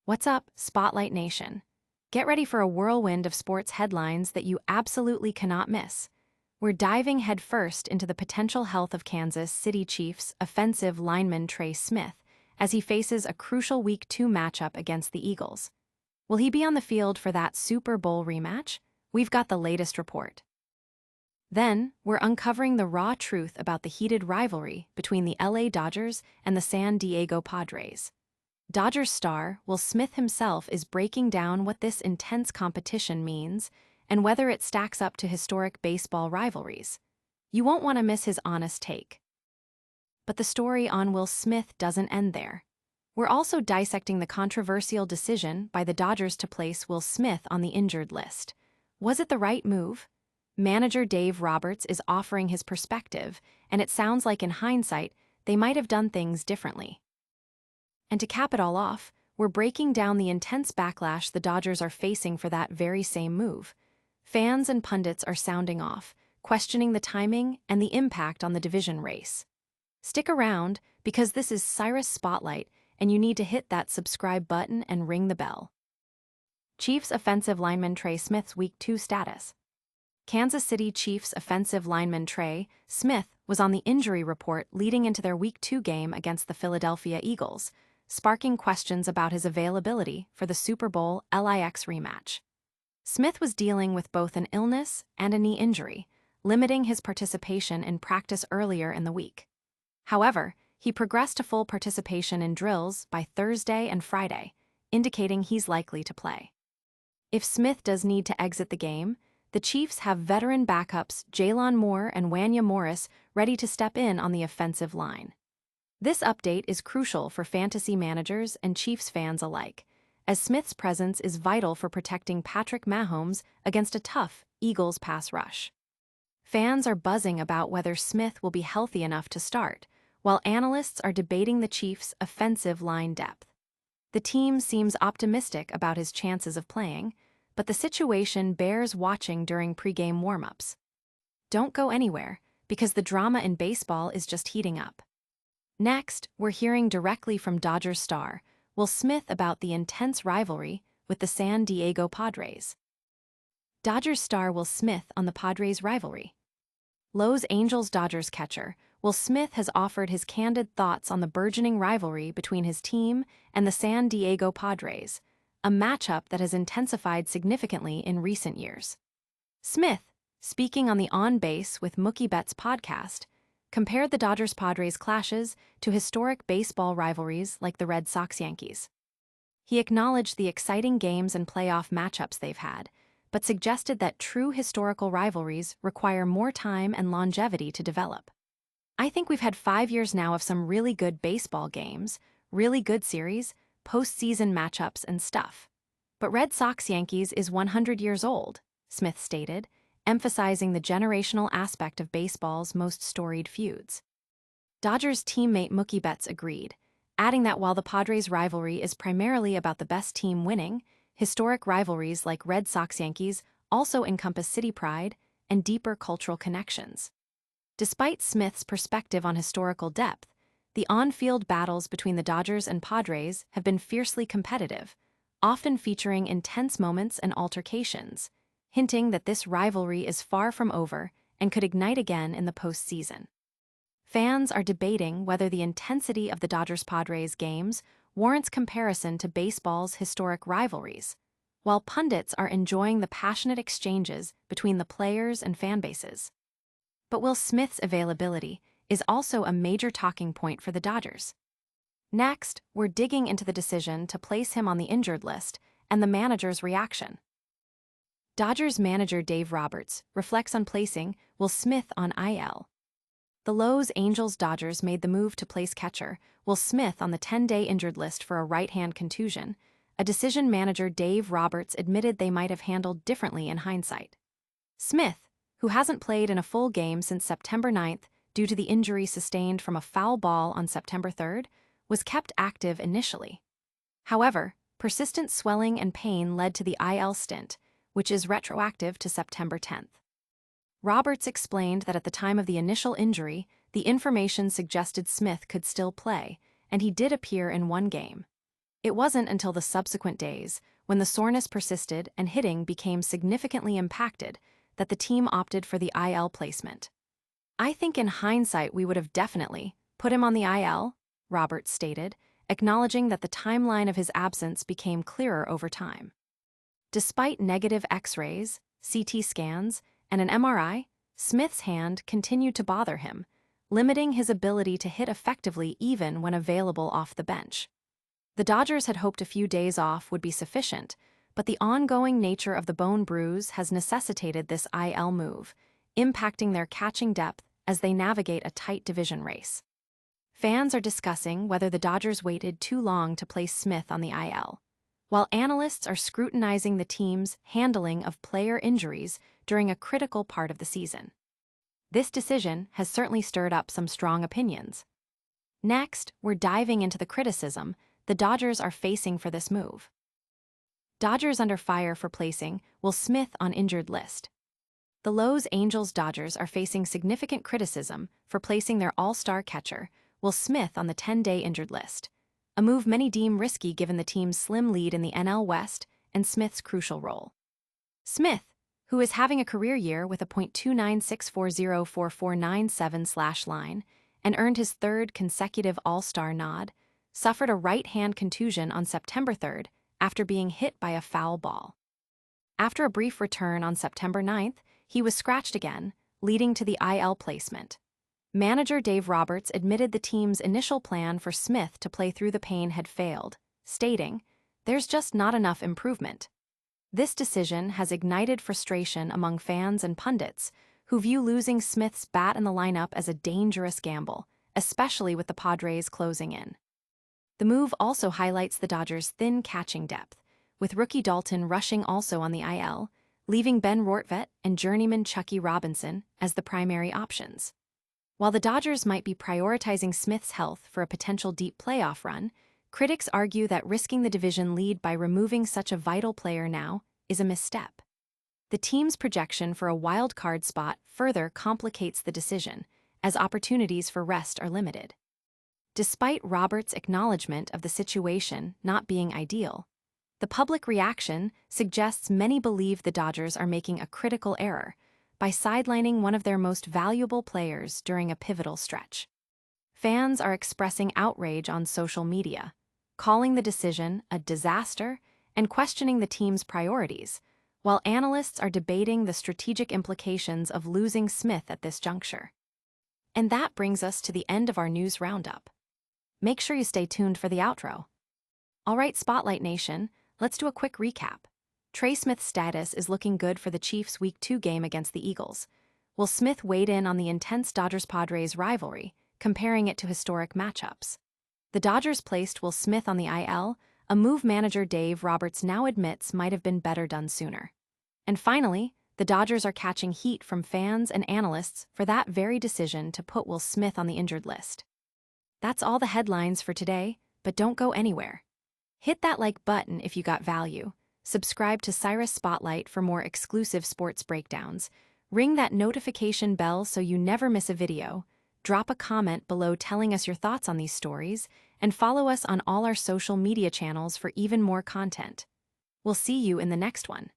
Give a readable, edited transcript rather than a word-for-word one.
What's up, Spotlight Nation? Get ready for a whirlwind of sports headlines that you absolutely cannot miss. We're diving headfirst into the potential health of Kansas City Chiefs offensive lineman Trey Smith as he faces a crucial Week 2 matchup against the Eagles. Will he be on the field for that Super Bowl rematch? We've got the latest report. Then, we're uncovering the raw truth about the heated rivalry between the LA Dodgers and the San Diego Padres. Dodgers star Will Smith himself is breaking down what this intense competition means and whether it stacks up to historic baseball rivalries. You won't want to miss his honest take. But the story on Will Smith doesn't end there. We're also dissecting the controversial decision by the Dodgers to place Will Smith on the injured list. Was it the right move? Manager Dave Roberts is offering his perspective, and it sounds like in hindsight, they might have done things differently. And to cap it all off, we're breaking down the intense backlash the Dodgers are facing for that very same move. Fans and pundits are sounding off, questioning the timing and the impact on the division race. Stick around, because this is Cyrus Spotlight, and you need to hit that subscribe button and ring the bell. Chiefs offensive lineman Trey Smith's Week 2 status. Kansas City Chiefs offensive lineman Trey Smith was on the injury report leading into their Week 2 game against the Philadelphia Eagles, sparking questions about his availability for the Super Bowl LIX rematch. Smith was dealing with both an illness and a knee injury, limiting his participation in practice earlier in the week. However, he progressed to full participation in drills by Thursday and Friday, indicating he's likely to play. If Smith does need to exit the game, the Chiefs have veteran backups Jalen Moore and Wanya Morris ready to step in on the offensive line. This update is crucial for fantasy managers and Chiefs fans alike, as Smith's presence is vital for protecting Patrick Mahomes against a tough Eagles pass rush. Fans are buzzing about whether Smith will be healthy enough to start, while analysts are debating the Chiefs' offensive line depth. The team seems optimistic about his chances of playing, but the situation bears watching during pregame warm-ups. Don't go anywhere, because the drama in baseball is just heating up. Next, we're hearing directly from Dodgers star Will Smith about the intense rivalry with the San Diego Padres. Dodgers star Will Smith on the Padres rivalry. Los Angeles Dodgers catcher Will Smith has offered his candid thoughts on the burgeoning rivalry between his team and the San Diego Padres, a matchup that has intensified significantly in recent years. Smith, speaking on the On Base with Mookie Betts podcast, compared the Dodgers-Padres clashes to historic baseball rivalries like the Red Sox-Yankees. He acknowledged the exciting games and playoff matchups they've had, but suggested that true historical rivalries require more time and longevity to develop. I think we've had 5 years now of some really good baseball games, really good series, postseason matchups and stuff. But Red Sox-Yankees is 100 years old, Smith stated, emphasizing the generational aspect of baseball's most storied feuds. Dodgers teammate Mookie Betts agreed, adding that while the Padres rivalry is primarily about the best team winning, historic rivalries like Red Sox-Yankees also encompass city pride and deeper cultural connections. Despite Smith's perspective on historical depth, the on-field battles between the Dodgers and Padres have been fiercely competitive, often featuring intense moments and altercations, hinting that this rivalry is far from over and could ignite again in the postseason. Fans are debating whether the intensity of the Dodgers-Padres games warrants comparison to baseball's historic rivalries, while pundits are enjoying the passionate exchanges between the players and fan bases. But Will Smith's availability is also a major talking point for the Dodgers. Next, we're digging into the decision to place him on the injured list and the manager's reaction. Dodgers manager Dave Roberts reflects on placing Will Smith on IL. The Los Angeles Dodgers made the move to place catcher Will Smith on the 10-day injured list for a right-hand contusion, a decision manager Dave Roberts admitted they might have handled differently in hindsight. Smith, who hasn't played in a full game since September 9th due to the injury sustained from a foul ball on September 3rd, was kept active initially. However, persistent swelling and pain led to the IL stint, which is retroactive to September 10th. Roberts explained that at the time of the initial injury, the information suggested Smith could still play, and he did appear in one game. It wasn't until the subsequent days, when the soreness persisted and hitting became significantly impacted, that the team opted for the IL placement. "I think in hindsight we would have definitely put him on the IL," Roberts stated, acknowledging that the timeline of his absence became clearer over time. Despite negative X-rays, CT scans, and an MRI, Smith's hand continued to bother him, limiting his ability to hit effectively even when available off the bench. The Dodgers had hoped a few days off would be sufficient, but the ongoing nature of the bone bruise has necessitated this IL move, impacting their catching depth as they navigate a tight division race. Fans are discussing whether the Dodgers waited too long to place Smith on the IL, while analysts are scrutinizing the team's handling of player injuries during a critical part of the season. This decision has certainly stirred up some strong opinions. Next, we're diving into the criticism the Dodgers are facing for this move. Dodgers under fire for placing Will Smith on injured list. The Los Angeles Dodgers are facing significant criticism for placing their all-star catcher, Will Smith, on the 10-day injured list, a move many deem risky given the team's slim lead in the NL West and Smith's crucial role. Smith, who is having a career year with a .296404497/line and earned his third consecutive All-Star nod, suffered a right-hand contusion on September 3rd after being hit by a foul ball. After a brief return on September 9th, he was scratched again, leading to the IL placement. Manager Dave Roberts admitted the team's initial plan for Smith to play through the pain had failed, stating, "There's just not enough improvement." This decision has ignited frustration among fans and pundits, who view losing Smith's bat in the lineup as a dangerous gamble, especially with the Padres closing in. The move also highlights the Dodgers' thin catching depth, with rookie Dalton rushing also on the IL, leaving Ben Rortvedt and journeyman Chucky Robinson as the primary options. While the Dodgers might be prioritizing Smith's health for a potential deep playoff run, critics argue that risking the division lead by removing such a vital player now is a misstep. The team's projection for a wild card spot further complicates the decision, as opportunities for rest are limited. Despite Roberts' acknowledgement of the situation not being ideal, the public reaction suggests many believe the Dodgers are making a critical error by sidelining one of their most valuable players during a pivotal stretch. Fans are expressing outrage on social media, calling the decision a disaster and questioning the team's priorities, while analysts are debating the strategic implications of losing Smith at this juncture. And that brings us to the end of our news roundup. Make sure you stay tuned for the outro. All right, Spotlight Nation, let's do a quick recap. Trey Smith's status is looking good for the Chiefs' Week 2 game against the Eagles. Will Smith weighed in on the intense Dodgers-Padres rivalry, comparing it to historic matchups. The Dodgers placed Will Smith on the IL, a move manager Dave Roberts now admits might have been better done sooner. And finally, the Dodgers are catching heat from fans and analysts for that very decision to put Will Smith on the injured list. That's all the headlines for today, but don't go anywhere. Hit that like button if you got value. Subscribe to Cyrus Spotlight for more exclusive sports breakdowns. Ring that notification bell so you never miss a video. Drop a comment below telling us your thoughts on these stories, and follow us on all our social media channels for even more content. We'll see you in the next one.